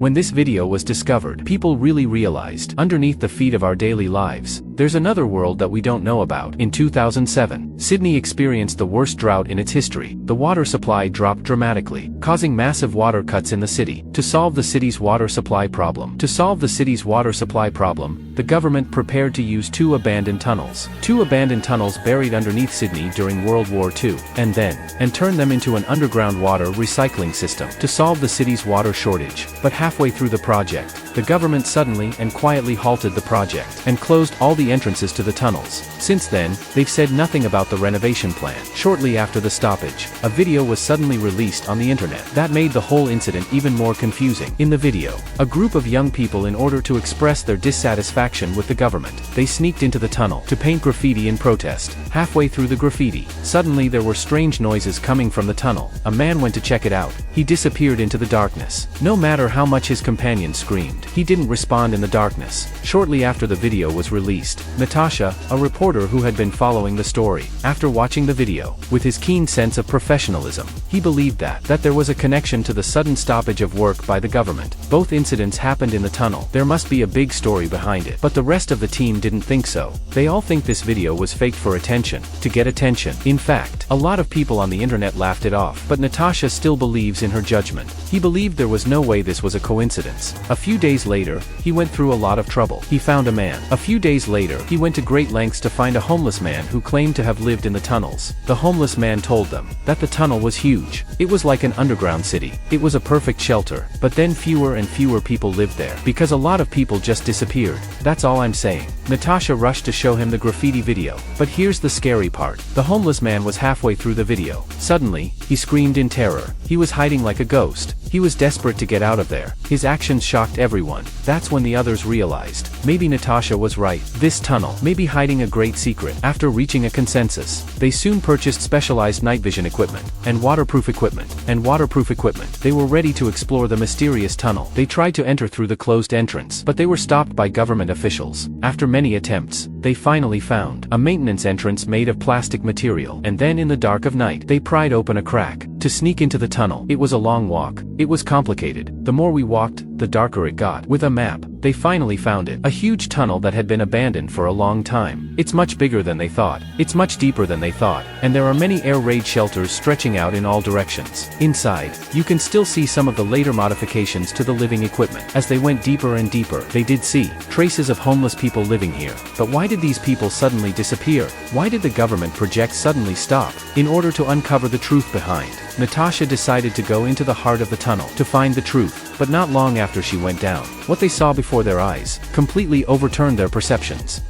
When this video was discovered, people really realized, underneath the feet of our daily lives, there's another world that we don't know about. In 2007, Sydney experienced the worst drought in its history. The water supply dropped dramatically, causing massive water cuts in the city. To solve the city's water supply problem, the government prepared to use two abandoned tunnels buried underneath Sydney during World War II, and turn them into an underground water recycling system to solve the city's water shortage. But halfway through the project, the government suddenly and quietly halted the project and closed all the entrances to the tunnels. Since then, they've said nothing about the renovation plan. Shortly after the stoppage, a video was suddenly released on the internet that made the whole incident even more confusing. In the video, a group of young people, in order to express their dissatisfaction with the government, they sneaked into the tunnel to paint graffiti in protest. Halfway through the graffiti, suddenly there were strange noises coming from the tunnel. A man went to check it out. He disappeared into the darkness. No matter how much his companions screamed, he didn't respond in the darkness. Shortly after the video was released, Natasha, a reporter who had been following the story, after watching the video, with his keen sense of professionalism, he believed that there was a connection to the sudden stoppage of work by the government. Both incidents happened in the tunnel. There must be a big story behind it. But the rest of the team didn't think so. They all think this video was faked for attention, to get attention. In fact, a lot of people on the internet laughed it off. But Natasha still believes in her judgment. He believed there was no way this was a coincidence. A few days later, he went through a lot of trouble. He found a man. A few days later, he went to great lengths to find a homeless man who claimed to have lived in the tunnels. The homeless man told them that the tunnel was huge. It was like an underground city. It was a perfect shelter. But then fewer and fewer people lived there, because a lot of people just disappeared. That's all I'm saying. Natasha rushed to show him the graffiti video. But here's the scary part. The homeless man was halfway through the video. Suddenly, he screamed in terror. He was hiding like a ghost. He was desperate to get out of there. His actions shocked everyone. That's when the others realized, maybe Natasha was right. This tunnel may be hiding a great secret. After reaching a consensus, they soon purchased specialized night vision equipment, and waterproof equipment. They were ready to explore the mysterious tunnel. They tried to enter through the closed entrance, but they were stopped by government officials. After many attempts, they finally found a maintenance entrance made of plastic material, and then in the dark of night, they pried open a crack to sneak into the tunnel. It was a long walk. It was complicated. The more we walked, the darker it got. With a map, they finally found it. A huge tunnel that had been abandoned for a long time. It's much bigger than they thought. It's much deeper than they thought. And there are many air raid shelters stretching out in all directions. Inside, you can still see some of the later modifications to the living equipment. As they went deeper and deeper, they did see traces of homeless people living here. But why did these people suddenly disappear? Why did the government project suddenly stop? In order to uncover the truth behind, Natasha decided to go into the heart of the tunnel to find the truth. But not long after she went down, what they saw before their eyes completely overturned their perceptions.